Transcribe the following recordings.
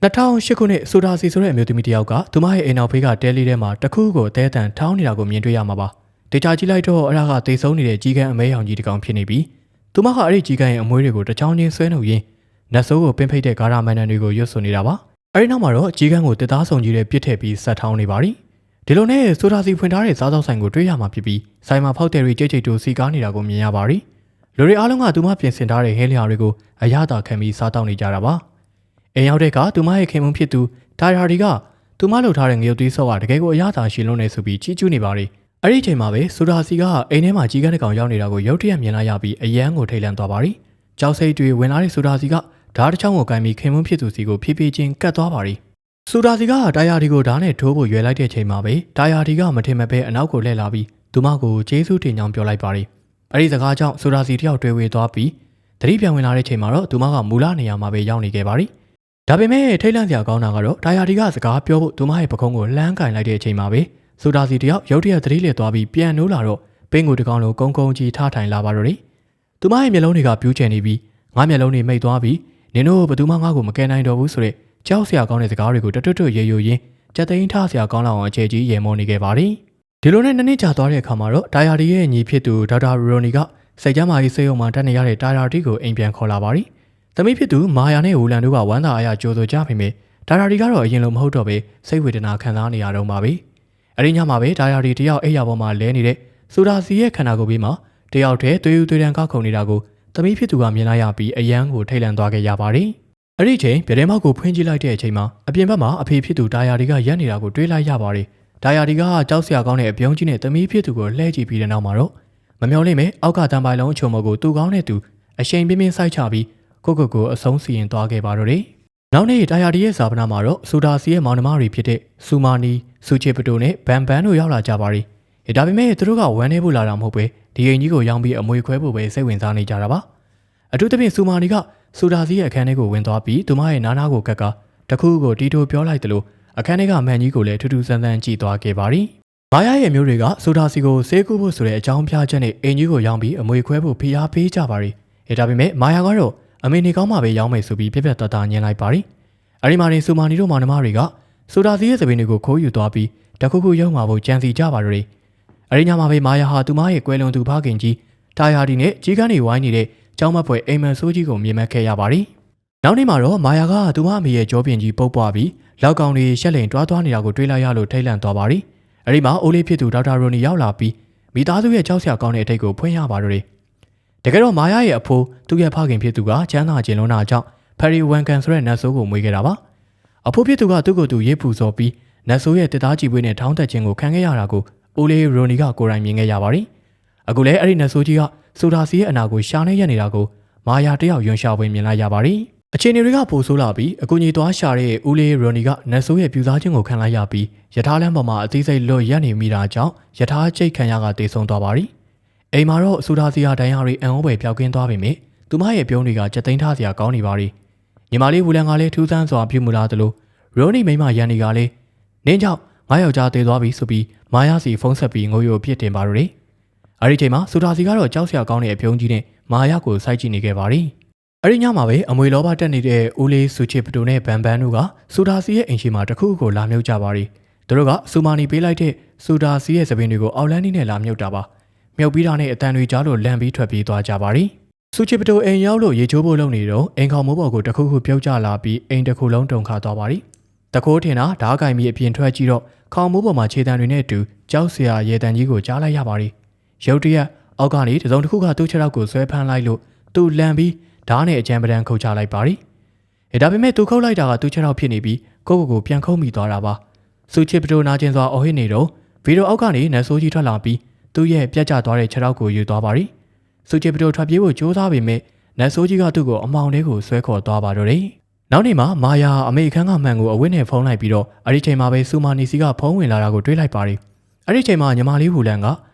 2008ခုနှစ်ဆိုဒါစီဆိုတဲ့အမျိုးသမီးတစ်ယောက်ကသူမရဲ့အိမ်နောက်ဖေးကတဲလေးထဲမှာတစ်ခုကိုတဲတန်ထောင်းနေတာကိုမြင်တွေ့ရမှာပါ။ဒေတာကြည့်လိုက်တော့အဲ့ဒါကသေဆုံးနေတဲ့ကြီးကန်းအမဲရောင်ကြီးတစ်ကောင်ဖြစ်နေပြီးသူမကအဲ့ဒီကြီးကန်းရဲ့အမွှေးတွေကိုတစ်ချောင်းချင်းဆွဲနှုတ်ရင်းနတ်ဆိုးကိုပင်းဖိတ်တဲ့ဂါရမန်နန်တွေကိုရွတ်ဆိုနေတာပါ။အဲ့ဒီနောက်မှာတော့ကြီးကန်းကိုတစ်သားစုံကြီးတဲ့ပြစ်ထည့်ပြီးဆက်ထောင်းနေပါပြီ။ဒီလိုနဲ့ဆိုဒါစီဖွင့်ထားတဲ့စားသောက်ဆိုင်ကိုတွေ့ရမှာဖြစ်ပြီးဆိုင်မှာဖောက်တဲ့ရီကြိတ်ကြိတ်တို့စီကားနေတာကိုမြင်ရပါပြီ။လူတွေအားလုံးကသူမပြင်ဆင်ထားတဲ့ဟဲလျာတွေကိုအရသာခံပြီးစားတောက်နေကြတာပါ။အိမ်ရောက်တဲ့ကသူမရဲ့ခင်မုန်းဖြစ်သူဒါယာဒီကသူမလှုပ်ထားတဲ့ငရုတ်သီးဆော့ကတကယ်ကိုအရသာရှင်လုံးနေဆိုပြီးချီးကျူးနေပါလေ။အဲ့ဒီအချိန်မှာပဲဆိုဒါစီကအိမ်ထဲမှာကြီးကန်းတစ်ကောင်ရောက်နေတာကိုရုတ်တရက်မြင်လိုက်ရပြီးအယမ်းကိုထိတ်လန့်သွားပါလိ။ကြောက်စိတ်တွေဝင်လာတဲ့ဆိုဒါစီကဓာတ်တစ်ချောင်းကိုကင်ပြီးခင်မုန်းဖြစ်သူစီကိုဖြည်းဖြည်းချင်းကတ်သွားပါလိ။ဆိုဒါစီကဒါယာဒီကိုဓာတ်နဲ့ထိုးဖို့ရွယ်လိုက်တဲ့အချိန်မှာပဲဒါယာဒီကမထင်မပဲအနောက်ကိုလှည့်လာပြီးသူမကိုကျေးဇူးတင်ကြောင်းပြောလိုက်ပါလိ။အဲ့ဒီစကားကြောင့်ဆိုဒါစီတယောက်တွေးဝေသွားပြီးသတိပြန်ဝင်လာတဲ့အချိန်မှာတော့သူမကမူလနေရာမှာပဲရောက်နေခဲ့ပါလိ။ဒါပေမဲ့ထိတ်လန့်စရာကောင်းတာကတော့ဒါယာဒီကစကားပြောဖို့သူမရဲ့ပခုံးကိုလှမ်းကင်လိုက်တဲ့အချိန်မှာပဲဆိုဒါစီတယောက်ရုတ်တရက်သတိလစ်သွားပြီးပြန်နိုးလာတော့ပင်းကိုတကောင်လုံးကုန်းကုန်းကြီးထားထိုင်လာပါတော့တယ်။သူမရဲ့မျက်လုံးတွေကပြူးကျနေပြီးငါမျက်လုံးတွေမိတ်သွားပြီးနင်တို့ဘယ်သူမှငါ့ကိုမကယ်နိုင်တော့ဘူးဆိုတဲ့ကြောက်စရာကောင်းတဲ့စကားတွေကိုတွတ်ရေယိုရင်းကြက်သိန်းထားစရာကောင်းလောက်အောင်အခြေကြီးရေမောနေခဲ့ပါတယ်။ဒီလိုနဲ့နှစ်နှစ်ကြာသွားတဲ့အခါမှာတော့ဒါယာဒီရဲ့ညီဖြစ်သူဒေါက်တာရိုနီကစိတ်ကျမ်းမာရေးဆေးရုံမှာတက်နေရတဲ့ဒါယာဒီကိုအိမ်ပြန်ခေါ်လာပါတယ်။သမီးဖြစ်သူမာယာနဲ့ဟူလန်တို့ကဝမ်းသာအားရကြိုးဆိုကြပေမဲ့ဒါယာဒီကတော့အရင်လိုမဟုတ်တော့ပဲစိတ်ဝေဒနာခံစားနေရတော့ပါပဲ။အဲဒီညမှာပဲဒါယာဒီတယောက်အိပ်ရာပေါ်မှာလဲနေတဲ့ဆိုဒါစီရဲ့ခန္ဓာကိုယ်ဘေးမှာတယောက်တည်းသွေးဦးသွေးတန်းကောက်ခုန်နေတာကိုသမီးဖြစ်သူကမြင်လိုက်ရပြီးအယမ်းကိုထိတ်လန့်သွားခဲ့ရပါတယ်။အဲ့ဒီချိန်ပြတဲမောက်ကိုဖွင့်ကြည့်လိုက်တဲ့အချိန်မှာအပြင်ဘက်မှာအဖေဖြစ်သူဒါယာဒီကရက်နေတာကိုတွေးလိုက်ရပါတယ်။ဒါယာဒီကကြောက်စရာကောင်းတဲ့အပြုံးကြီးနဲ့သမီးဖြစ်သူကိုလှည့်ကြည့်ပြီးတဲ့နောက်မှာတော့မမျော်လင့်မဲ့အောက်ကတန်ပိုင်လုံးအချုံမော်ကိုသူ့ကောင်းတဲ့သူအရှိန်ပြင်းပြင်းစိုက်ချပြီးကိုအဆုံးစီရင်သွားခဲ့ပါတော့တယ်။နောက်နေ့ဒါယာဒီရဲ့ဇာပနာမှာတော့ဆိုဒါစီရဲ့မောင်နှမတွေဖြစ်တဲ့ဆူမာနီ၊ဆူချေပတိုနဲ့ဘန်ဘန်တို့ရောက်လာကြပါရီ။ဒါပေမဲ့သူတို့ကဝမ်းနေဖို့လာတာမဟုတ်ပဲဒီအိမ်ကြီးကိုရောင်းပြီးအမွေခွဲဖို့ပဲစိတ်ဝင်စားနေကြတာပါ။အထူးသဖြင့်ဆူမာနီကဆိုဒါစီရဲ့အခန်းထဲကိုဝင်သွားပြီးသူမရဲ့နားနာကိုကတ်ကတခုကိုတီတိုပြောလိုက်တယ်လို့အခန်းထဲကမန်ကြီးကိုလည်းထူးထူးဆန်းဆန်းကြည့်သွားခဲ့ပါရီ။မာယာရဲ့မျိုးတွေကဆိုဒါစီကိုဆေးကုဖို့ဆိုတဲ့အကြောင်းပြချက်နဲ့အိမ်ကြီးကိုရောင်းပြီးအမွေခွဲဖို့ဖိအားပေးကြပါရီ။ဒါပေမဲ့မာယာကတော့အမေနေကောင်းမှပဲရောင်းမယ်ဆိုပြီးပြက်ပြက်တသားညင်လိုက်ပါရီ။အဲဒီမှာနေဆူမာနီတို့မောင်နှမတွေကဆိုဒါစီရဲ့သပင်းတွေကိုခိုးယူသွားပြီးတခုရုံမှာဖို့ကြံစီကြပါတော့တယ်။အဲဒီညမှာပဲမာယာဟာသူမရဲ့ကွယ်လွန်သူဖခင်ကြီးတာယာဒီနဲ့ကြီးကန်းတွေဝိုင်းနေတဲ့ကျောင်းမဖွဲအိမ်မန်ဆိုးကြီးကိုမြင်မခဲ့ရပါရီ။နောက်နေ့မှာတော့မာယာကသူမအမေရဲ့ကြောပင်ကြီးပုတ်ပွားပြီးလောက်ကောင်တွေရှက်လိန်တွားနေတာကိုတွေးလိုက်ရလို့ထိတ်လန့်သွားပါရီ။အဲဒီမှာအိုးလေးဖြစ်သူဒေါက်တာရိုနီရောက်လာပြီးမိသားစုရဲ့ကြောက်စရာကောင်းတဲ့အထိတ်ကိုဖွင့်ရပါတော့တယ်။တကယ်တော့မာယာရဲ့အဖိုးသူ့ရဲ့ဖခင်ဖြစ်သူကချမ်းသာခြင်းလုံးတာကြောင့်ဖယ်ရီဝန်ကန်ဆိုတဲ့နတ်ဆိုးကိုမွေးခဲ့တာပါ။အဖိုးဖြစ်သူကသူ့ကိုယ်သူရေးပူစော်ပြီးနတ်ဆိုးရဲ့တစ်သားကြည်ပွေးနဲ့ထောင်းတက်ခြင်းကိုခံခဲ့ရတာကိုအိုးလေးရိုနီကကိုယ်တိုင်မြင်ခဲ့ရပါရီ။အခုလည်းအဲ့ဒီနတ်ဆိုးကြီးကဆိုဒါစီရဲ့အနာကိုရှာနေရနေတာကိုမာယာတယောက်ယွန်ရှာဝင်မြင်လိုက်ရပါရီ။အခြေအနေတွေကပိုဆိုးလာပြီးအကူကြီးသွားရှာတဲ့ဦးလေးရိုနီကနတ်ဆိုးရဲ့ပြူစားခြင်းကိုခံလိုက်ရပြီးယထာလမ်းပေါ်မှာအသေးစိတ်လွတ်ရက်နေမိတာကြောင့်ယထာကျိတ်ခံရကတေဆုံးသွားပါရီ။အိမ်မှာတော့ဆိုဒါစီဟာဒိုင်ယာရီအန်အိုးပဲပျောက်ကင်းသွားပေမဲ့သူမရဲ့ပြုံးတွေကကြက်သိန်းထားစရာကောင်းနေပါရီ။ညီမလေးဝူလန်ကလည်းထူးဆန်းစွာပြုမှုလာသလိုရိုနီမိမရန်နီကလည်းနင်းကြောင့်ငါယောက်ျားသေးသွားပြီဆိုပြီးမာယာစီဖုန်းဆက်ပြီးငိုယိုပြစ်တင်ပါတော့တယ်။အဲဒီချိန်မှာဆိုဒါစီကတော့ကြောက်စရာကောင်းတဲ့အပြုံးကြီးနဲ့မာယာကိုစိုက်ကြည့်နေခဲ့ပါရီ။အဲဒီညမှာပဲအမွေလောဘတက်နေတဲ့ဦးလေးဆူချစ်ပတိုနဲ့ဘန်ဘန်တို့ကဆိုဒါစီရဲ့အိမ်ရှိမှာတခုကိုလာမြုပ်ကြပါရီ။သူတို့ကဆူမာနီပေးလိုက်တဲ့ဆိုဒါစီရဲ့သပင်းတွေကိုအောက်လန်းနီးနဲ့လာမြုပ်တာပါ။မြုပ်ပြီးတာနဲ့အတန်တွေကြားလို့လန့်ပြီးထွက်ပြေးသွားကြပါရီ။ဆူချစ်ပတိုအိမ်ရောက်လို့ရေချိုးဖို့လုပ်နေတော့အိမ်ခေါင်မိုးပေါ်ကိုတခုပြုတ်ကျလာပြီးအိမ်တစ်ခုလုံးတုန်ခါသွားပါရီ။တခိုးထင်တာဓားကင်ပြီးအပြင်ထွက်ကြည့်တော့ခေါင်မိုးပေါ်မှာခြေတံတွေနဲ့အတူကြောက်စရာရေတံကြီးကိုကြားလိုက်ရပါရီ။ရုတ်တရက်အောက်ကနေတစုံတစ်ခုကသူ့ခြေထောက်ကိုဆွဲဖမ်းလိုက်လို့သူ့လန့်ပြီးဓားနဲ့အကြံပဒံခုတ်ချလိုက်ပါရီ။ဒါပေမဲ့သူခုတ်လိုက်တာကသူ့ခြေထောက်ဖြစ်နေပြီးကိုပြန်ခုတ်မိသွားတာပါ။ဆူချစ်ပတိုနာကျင်စွာအော်ဟစ်နေတော့ဗီဒီယိုအောက်ကနေနတ်ဆိုးကြီးထွက်လာပြီးသူ့ရဲ့ပြတ်ကျသွားတဲ့ခြေထောက်ကိုယူသွားပါရီ။ဆူချစ်ပတိုထွက်ပြေးဖို့ကြိုးစားပေမဲ့နတ်ဆိုးကြီးကသူ့ကိုအမောင်လေးကိုဆွဲခေါ်သွားပါတော့တယ်။နောက်နေ့မှာမာယာအမေခန်းကမှန်ကိုအဝတ်နဲ့ဖုံးလိုက်ပြီးတော့အဲ့ဒီချိန်မှာပဲဆူမာနီစီကဖုံးဝင်လာတာကိုတွေးလိုက်ပါရီ။အဲ့ဒီချိန်မှာညီမလေးဟူလန်ကအ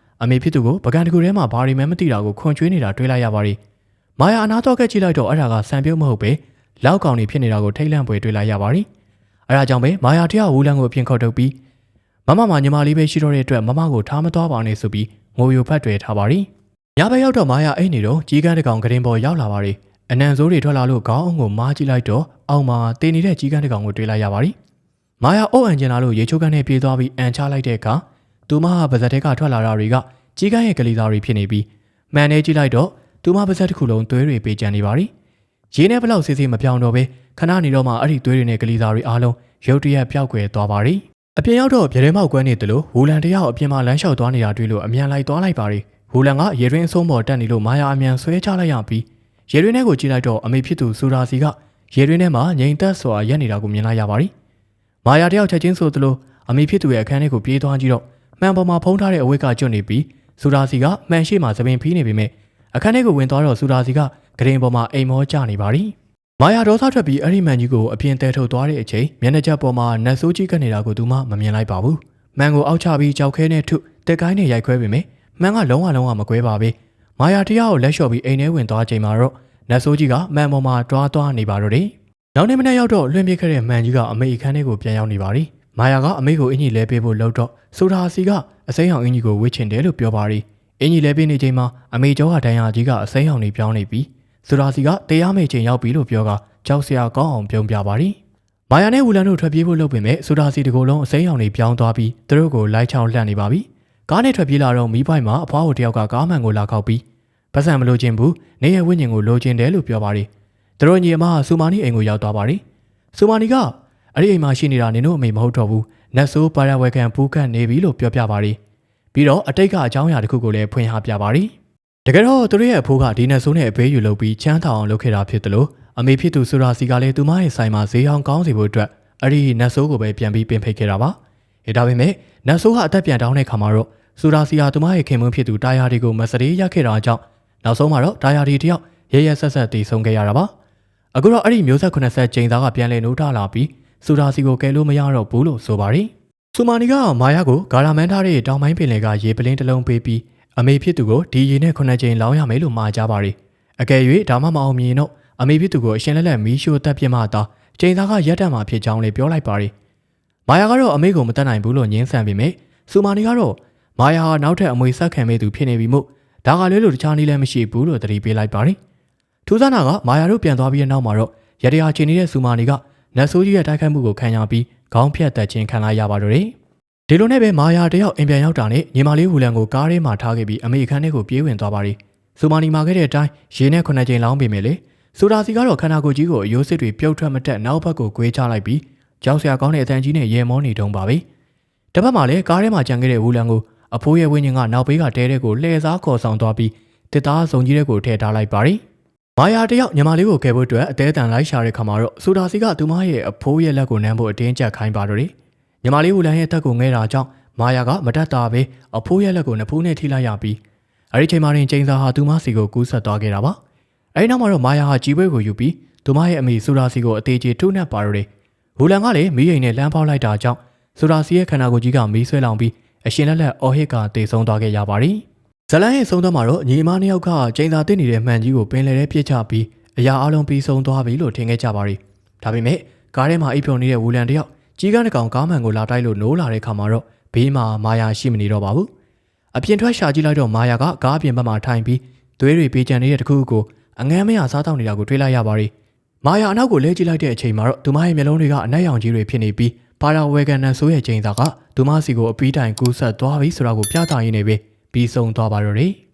မေဖြစ်သူကိုပကံတကူထဲမှာဘာရီမဲမသိတာကိုခွန်ကျွေးနေတာတွေးလိုက်ရပါရီ။မာယာအနာတော့ကကြည့်လိုက်တော့အဲ့ဒါကစံပြုတ်မဟုတ်ပဲလောက်ကောင်နေဖြစ်နေတာကိုထိတ်လန့်ပွေတွေးလိုက်ရပါရီ။အဲ့ဒါကြောင့်ပဲမာယာတယောက်ဟူလန်ကိုအပြင်ခေါ်ထုတ်ပြီးမမညီမလေးပဲရှိတော့တဲ့အတွက်မမကိုထားမသွားပါနဲ့ဆိုပြီးငိုယိုဖတ်တွေထားပါရီ။ညဘက်ရောက်တော့မာယာအိတ်နေတော့ကြီးကန်းတကောင်ကရင်ပေါ်ရောက်လာပါရီ။ အနံဆိုးတွေထွက်လာလို့ခေါင်းကိုမားကြည့်လိုက်တော့အောက်မှာတင်းနေတဲ့ကြီးကန်းတစ်ကောင်ကိုတွေ့လိုက်ရပါတယ်။မာယာအုပ်အန်ကျင်လာလို့ရေချိုးကန်းနဲ့ပြေးသွားပြီးအန်ချလိုက်တဲ့အခါသူမဟာပါဇက်တဲကထွက်လာတာတွေကကြီးကန်းရဲ့ကလေးသားတွေဖြစ်နေပြီးမှန်နေကြည့်လိုက်တော့သူမပါဇက်တစ်ခုလုံးသွေးတွေပေးကျန်နေပါပြီ။ရေနဲ့ဘလောက်စစ်စစ်မပြောင်းတော့ပဲခဏနေတော့မှအဲ့ဒီသွေးတွေနဲ့ကလေးသားတွေအားလုံးရုတ်တရက်ပျောက်ကွယ်သွားပါပြီ။အပြင်ရောက်တော့ပြရဲမောက်ကွဲနေတယ်လို့ဝူလန်တယောက်အပြင်မှာလမ်းလျှောက်သွားနေတာတွေ့လို့အမြန်လိုက်သွားလိုက်ပါပြီ။ဝူလန်ကရေရင်းအဆုံးပေါ်တက်နေလို့မာယာအမြန်ဆွဲချလိုက်ရပြီးရေရင်းထဲကိုကြည့်လိုက်တော့အမေဖြစ်သူစူရာစီကရေရင်းထဲမှာငြိမ်သက်စွာရက်နေတာကိုမြင်လိုက်ရပါပြီ။မာယာတယောက်ချက်ချင်းဆိုသလိုအမေဖြစ်သူရဲ့အခန်းထဲကိုပြေးသွားကြည့်တော့မှန်ပေါ်မှာဖုံးထားတဲ့အဝတ်ကကျွတ်နေပြီးစူရာစီကမှန်ရှိမှသပင်ဖီးနေပေမဲ့အခန်းထဲကိုဝင်သွားတော့စူရာစီကဂရင်ပေါ်မှာအိမ်မောကျနေပါပြီ။မာယာဒေါသထွက်ပြီးအဲ့ဒီမှန်ကြီးကိုအပြင်တဲထုတ်သွားတဲ့အချိန်မျက်နှာချက်ပေါ်မှာနတ်ဆိုးကြီးကနေတာကိုသူမှမမြင်လိုက်ပါဘူး။မှန်ကိုအောက်ချပြီးကြောက်ခဲနဲ့ထုတက်ကိုင်းနဲ့ရိုက်ခွဲပေမဲ့မှန်ကလုံးဝမကွဲပါပဲ။မာယာတယောက်ကိုလက်လျှော့ပြီးအိမ်ထဲဝင်သွားချိန်မှာတော့နတ်ဆိုးကြီးကမှန်ပေါ်မှာတွားသွားနေပါတော့တယ်။နောက်နေ့မနေ့ရောက်တော့လွှင့်ပြခဲ့တဲ့မှန်ကြီးကအမေအခန်းထဲကိုပြန်ရောက်နေပါပြီ။မာယာကအမေကိုအင်ကြီးလဲပေးဖို့လှုပ်တော့ဆိုရာစီကအစိမ်းအောင်အင်ကြီးကိုဝှစ်ချင်တယ်လို့ပြောပါရီ။အင်ကြီးလဲပေးနေချိန်မှာအမေကျောကဒဏ်ရာကြီးကအစိမ်းအောင်နေပြောင်းနေပြီးဆိုရာစီကတရားမိတ်ချိန်ရောက်ပြီလို့ပြောကကြောက်စရာကောင်းအောင်ပြုံးပြပါရီ။မာယာနဲ့ဝူလန်တို့ထွက်ပြေးဖို့လုပ်ပေမဲ့ဆိုရာစီတကူလုံးအစိမ်းအောင်နေပြောင်းသွားပြီးသူတို့ကိုလိုက်ချောင်းလှန့်နေပါပြီ။ကားနဲ့ထွက်ပြေးလာတော့မီးပိုက်မှာအဖွားကိုတယောက်ကကားမှန်ကိုလာခောက်ပြီးပတ်စံမလိုချင်ဘူးနေရဝိညာဉ်ကိုလိုချင်တယ်လို့ပြောပါရီ။သူတို့ညီအမကစူမာနီအိမ်ကိုရောက်သွားပါရီ။စူမာနီကအဲ့ဒီအိမ်မှာရှိနေတာနင်တို့အမေမဟုတ်တော့ဘူးနတ်ဆိုးပါရဝဲကန်ပူးကတ်နေပြီလို့ပြောပြပါရီ။ပြီးတော့အတိတ်ကအကြောင်းအရာတစ်ခုကိုလည်းဖွင့်ဟပြပါရီ။တကယ်တော့သူတို့ရဲ့အဖိုးကဒီနတ်ဆိုးနဲ့အပေးယူလုပ်ပြီးချမ်းသာအောင်လုပ်ခဲ့တာဖြစ်တယ်လို့အမေဖြစ်သူဆိုရာစီကလည်းသူမရဲ့ဆိုင်မှာဈေးအောင်ကောင်းစီဖို့အတွက်အဲ့ဒီနတ်ဆိုးကိုပဲပြန်ပြီးပင်ဖိတ်ခဲ့တာပါ။ဒါပေမဲ့နတ်ဆိုးကအသက်ပြန်တောင်းတဲ့ခါမှာတော့ဆိုရာစီဟာသူမရဲ့ခင်မွန်းဖြစ်သူတာယာဒီကိုမစရေးရခဲ့တာကြောင့်နောက်ဆုံးမှာတော့တာယာဒီတယောက်ရဲရဲဆက်ဆက်တည်ဆုံးခဲ့ရတာပါ။အခုတော့အဲ့ဒီမျိုးဆက်80ကျိန်သားကပြန်လည်နိုးထလာပြီးဆိုရာစီကိုကယ်လို့မရတော့ဘူးလို့ဆိုပါရီ။စူမာနီကမာယာကိုဂါရာမန်ထားတဲ့တောင်ပိုင်းပင်လယ်ကရေပလင်းတစ်လုံးပေးပြီးအမေဖြစ်သူကိုဒီရေနဲ့9ကျိန်လောင်းရမယ်လို့မှာကြပါရီ။အကယ်၍ဒါမှမအောင်မြင်တော့အမေဖြစ်သူကိုအရှင်လက်လက်မီးရှို့တပ်ပြစ်မှသာကျိန်သားကရက်တတ်မှာဖြစ်ကြောင်းလည်းပြောလိုက်ပါရီ။မာယာကတော့အမေကိုမတတ်နိုင်ဘူးလို့ညင်းဆန်ပေမဲ့စူမာနီကတော့မာယာဟာနောက်ထပ်အမွေဆက်ခံမဲ့သူဖြစ်နေပြီမို့ဒါကလည်းလို့တခြားနည်းလည်းမရှိဘူးလို့သတိပေးလိုက်ပါရီ။ထူးဆန်းတာကမာယာတို့ပြန်သွားပြီးတဲ့နောက်မှာတော့ရတရားချင်းနေတဲ့စူမာနီကနတ်ဆိုးကြီးရဲ့တိုက်ခိုက်မှုကိုခံရပြီးခေါင်းဖြတ်တက်ခြင်းခံလိုက်ရပါတော့တယ်။ဒီလိုနဲ့ပဲမာယာတယောက်အိမ်ပြန်ရောက်တာနဲ့ညီမလေးဝူလန်ကိုကားထဲမှာထားခဲ့ပြီးအမေခန်းထဲကိုပြေးဝင်သွားပါရီ။စူမာနီမာခဲ့တဲ့အတိုင်းရေနဲ့9ကျိန်လောင်းပေမဲ့လေဆိုရာစီကတော့ခန္ဓာကိုယ်ကြီးကိုအယိုးစစ်တွေပြုတ်ထွက်မတက်နောက်ဘက်ကိုကွေးချလိုက်ပြီးကြောက်စရာကောင်းတဲ့အတန်ကြီးနဲ့ရေမောနေတုံးပါပဲ။တစ်ဖက်မှာလည်းကားထဲမှာကြံခဲ့တဲ့ဝူလန်ကိုအဖိုးရဲ့ဝင်းညင်ကနောက်ဘေးကတဲတဲ့ကိုလှည့်စားခေါ်ဆောင်သွားပြီးတစ်သားစုံကြီးတဲ့ကိုထည့်ထားလိုက်ပါရီ။မာယာတယောက်ညီမလေးကိုကယ်ဖို့အတွက်အသေးအတန်လိုက်ရှာတဲ့ခါမှာတော့ဆိုရာစီကသူမရဲ့အဖိုးရဲ့လက်ကိုနမ်းဖို့အတင်းကျပ်ခိုင်းပါတော့တယ်။ညီမလေးဝူလန်ရဲ့တက်ကိုငဲတာကြောင့်မာယာကမတတ်တာပဲအဖိုးရဲ့လက်ကိုနဖူးနဲ့ထိလိုက်ရပြီးအဲဒီချိန်မှာရင်ကျင်းစာဟာသူမစီကိုကူးဆက်သွားခဲ့တာပါ။အဲဒီနောက်မှာတော့မာယာဟာကြီးပွဲကိုယူပြီးသူမရဲ့အမေဆိုရာစီကိုအသေးကြီးထုနှက်ပါတော့တယ်။ဝူလန်ကလည်းမီးရိမ်နဲ့လှမ်းဖောက်လိုက်တာကြောင့်ဆိုရာစီရဲ့ခန္ဓာကိုယ်ကြီးကမီးဆွဲလောင်ပြီးအရှင်လက်လက်အော်ဟစ်ကတေဆုံးသွားခဲ့ရပါရီ။ဇလန်ရဲ့ဆုံးသွားမှာတော့ညီမနှစ်ယောက်ကကျင်းစာတင်နေတဲ့မှန်ကြီးကိုပင်လယ်ထဲပြစ်ချပြီးအရာအလုံးပြီးဆုံးသွားပြီလို့ထင်ခဲ့ကြပါရီ။ဒါပေမဲ့ကားထဲမှာအိပ်ပျော်နေတဲ့ဝူလန်တယောက်ကြီးကန်းတစ်ကောင်ကားမှန်ကိုလာတိုက်လို့နိုးလာတဲ့ခါမှာတော့ဘေးမှာမာယာရှိမနေတော့ပါဘူး။အပြင်ထွက်ရှာကြည့်လိုက်တော့မာယာကကားအပြင်ဘက်မှာထိုင်ပြီးသွေးတွေပေးကျန်နေတဲ့တခုကိုအငမ်းမရစားတောက်နေတာကိုတွေ့လိုက်ရပါရီ။မာယာအနောက်ကိုလဲကြည့်လိုက်တဲ့အချိန်မှာတော့သူမရဲ့မျက်လုံးတွေကအနက်ရောင်ကြီးတွေဖြစ်နေပြီးပါရာဝဲကန်နန်ဆိုးရဲ့ကျင်းစာကသူမစီကိုအပီးတိုင်ကူးဆက်သွားပြီဆိုတာကိုပြသရင်းနေပဲပြီးဆုံးသွားပါတော့တယ်။